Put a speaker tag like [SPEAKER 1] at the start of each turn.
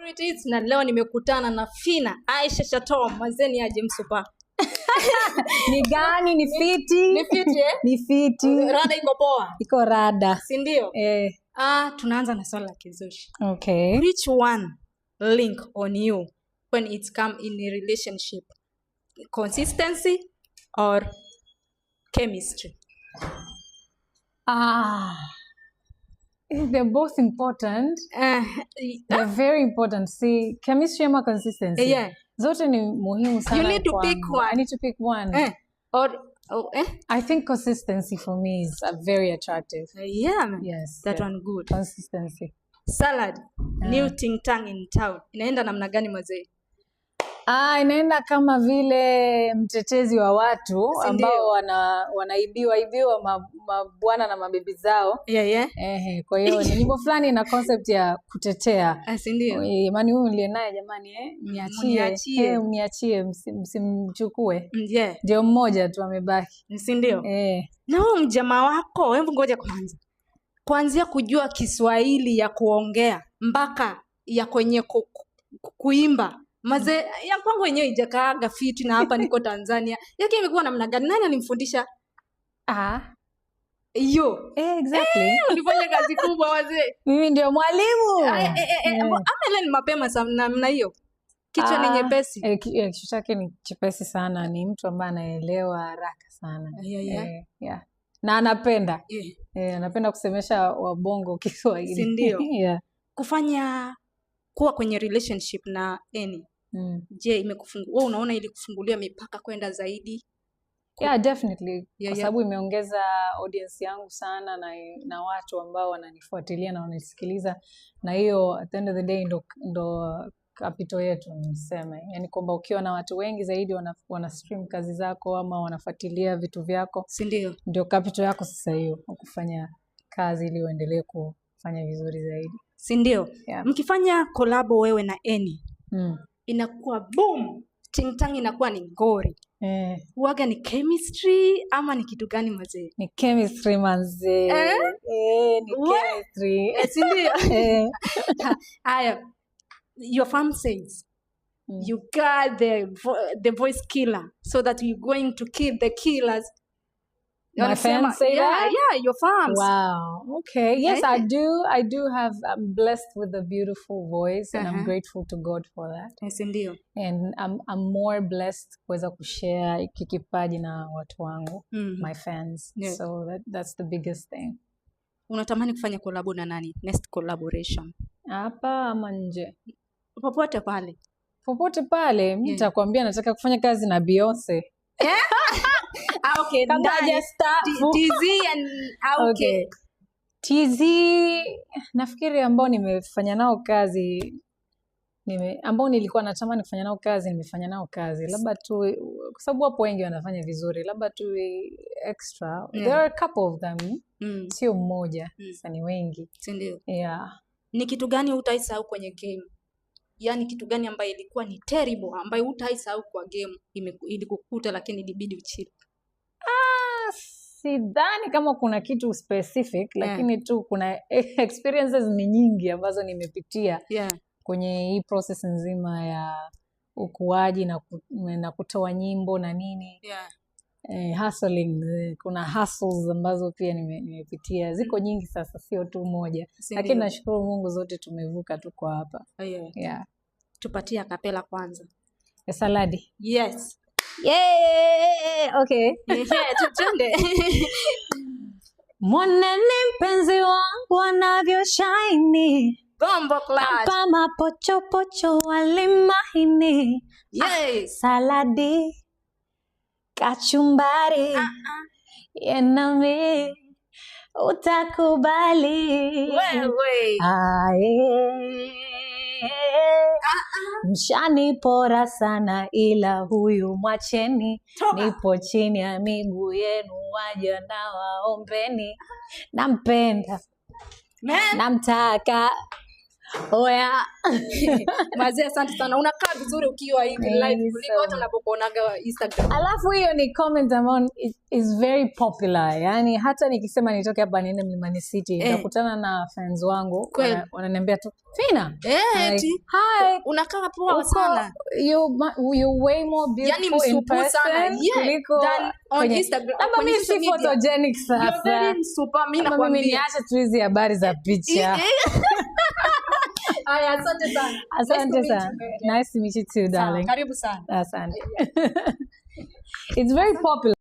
[SPEAKER 1] celebrities na leo nimekutana na Fina Aisha Chato mazeni aje msupa.
[SPEAKER 2] Ni gani ni fiti?
[SPEAKER 1] Ni fiti eh?
[SPEAKER 2] Ni fiti.
[SPEAKER 1] Rada iko poa.
[SPEAKER 2] Iko rada.
[SPEAKER 1] Si ndio? Tunaanza na swali la kizushi.
[SPEAKER 2] Okay.
[SPEAKER 1] Which one link on you when it's come in a relationship? Consistency or chemistry?
[SPEAKER 2] They're both important. They're very important. See, chemistry and consistency.
[SPEAKER 1] Yeah.
[SPEAKER 2] Zote ni muhimu sana.
[SPEAKER 1] You need to pick one.
[SPEAKER 2] I need to pick one. I think consistency for me is very attractive.
[SPEAKER 1] Yes. That one good.
[SPEAKER 2] Consistency.
[SPEAKER 1] Salad. New ting tang in town. Inaenda namna gani mzee?
[SPEAKER 2] Inaenda kama vile mtetezi wa watu ambao wanaibiwa mabwana na mabibi zao. Kwa hiyo ni nyimbo fulani na concept ya kutetea.
[SPEAKER 1] Si ndio?
[SPEAKER 2] Maana huyu nilie naye jamani mniachie msimchukue. Ndio mmoja tu amebaki.
[SPEAKER 1] Si ndio? Na huyo mjamaa wako, hebu ngoja kuanzia kujua Kiswahili ya kuongea mpaka ya kwenye kuimba. Maze ya kwangu wenyewe ijakaaga fiti na hapa niko Tanzania. Yake imekuwa namna gani? Nani alimfundisha?
[SPEAKER 2] Exactly.
[SPEAKER 1] Ulifanya kazi kubwa wazee.
[SPEAKER 2] Mimi ndio mwalimu.
[SPEAKER 1] Ama ni mapema namna hiyo. Kichwa ni nyepesi.
[SPEAKER 2] Kichwa chake ni chepesi sana. Ni mtu ambaye anaelewa haraka sana. Na anapenda. Anapenda kusemesha wabongo Kiswahili.
[SPEAKER 1] Si ndio? Kufanya kuwa kwenye relationship na je, imekufungua wewe unaona ili kufungulia mipaka kwenda zaidi?
[SPEAKER 2] Definitely. Kwa sababu imeongeza audience yangu sana na watu ambao wananifuatilia na wananisikiliza, na hiyo at the end of the day ndo capital yetu niseme. Yaani kwamba ukiwa na watu wengi zaidi wana stream kazi zako ama wanafuatilia vitu vyako,
[SPEAKER 1] si ndio?
[SPEAKER 2] Ndio capital yako sasa hiyo, kufanya kazi ili uendelee kufanya vizuri zaidi.
[SPEAKER 1] Si ndio? Mkifanya collabo wewe na Eni, inakuwa boom, ting tang inakuwa ni ngori. Huaga ni chemistry ama ni kitu gani mzee?
[SPEAKER 2] Ni chemistry manze. Ni chemistry.
[SPEAKER 1] Si ndio? Your fan says you got the voice killer, so that you're going to kill the killers.
[SPEAKER 2] My fans say that?
[SPEAKER 1] Yeah, your fans.
[SPEAKER 2] Wow. Okay. Yes, I do have, I'm blessed with a beautiful voice, and I'm grateful to God for that.
[SPEAKER 1] Yes, indeed.
[SPEAKER 2] And I'm more blessed kuweza kushare kikipaji na watu wangu, my fans. So that's the biggest thing.
[SPEAKER 1] Unatamani kufanya collab na nani? Next collaboration.
[SPEAKER 2] Hapa ama nje?
[SPEAKER 1] Popote pale.
[SPEAKER 2] Popote pale, mimi nitakwambia nataka kufanya kazi na Beyonce.
[SPEAKER 1] Okay, TZ and okay.
[SPEAKER 2] TZ nafikiri ambao nimefanya nao kazi ambao nilikuwa natamani kufanya nao kazi nimefanya nao kazi, labda tu kwa sababu hapo wengi wanafanya vizuri, labda tu extra. There are a couple of them. Sio mmoja, sasa ni wengi.
[SPEAKER 1] Si ndio?
[SPEAKER 2] Ni
[SPEAKER 1] kitu gani utaisahau kwenye game? Yaani kitu gani ambaye ilikuwa ni terrible ambaye utaisahau kwa game ilikukuta lakini ilibidi uchill?
[SPEAKER 2] Sidhani kama kuna kitu specific, lakini tu kuna experiences ni nyingi ambazo nimepitia kwenye hii process nzima ya ukuaji na kutoa nyimbo na nini. Hustling, kuna hustles ambazo pia nimepitia. Ziko nyingi sasa, sio tu moja. Lakini nashukuru Mungu zote tumevuka, tuko hapa.
[SPEAKER 1] Tupatie kapela kwanza.
[SPEAKER 2] Saladi.
[SPEAKER 1] Yes.
[SPEAKER 2] Okay.
[SPEAKER 1] Tuende.
[SPEAKER 2] Mwanene mpenzi wangu anavyo shine.
[SPEAKER 1] Bombo class.
[SPEAKER 2] Kama pocho pocho wali mahini. Saladi. Kachumbari. Yenami utakubali.
[SPEAKER 1] Wewe.
[SPEAKER 2] Mshani pora sana ila huyu mwacheni. Nipo chini ya miguu yenu waja na waombeni. Nampenda, namtaka, Oya.
[SPEAKER 1] Mazee, asante sana. Unakaa vizuri ukiwa hivi live kuliko hata unapokuonaga Instagram.
[SPEAKER 2] Alafu hiyo ni comment ambayo is very popular. Yani hata nikisema nitoke hapa niende Mlimani City, nakutana na fans wangu wananiambia tu, Phina.
[SPEAKER 1] Like, hi. Unakaa poa sana.
[SPEAKER 2] You way more beautiful in person kuliko
[SPEAKER 1] than on Instagram.
[SPEAKER 2] Ama mimi si photogenic sasa.
[SPEAKER 1] You're very super. Mimi nakwambia.
[SPEAKER 2] Mimi niache tu hizi habari za picha.
[SPEAKER 1] Aya, asante sana.
[SPEAKER 2] Asante sana. Nice to meet you too, darling.
[SPEAKER 1] Karibu sana.
[SPEAKER 2] Asante. It's very popular.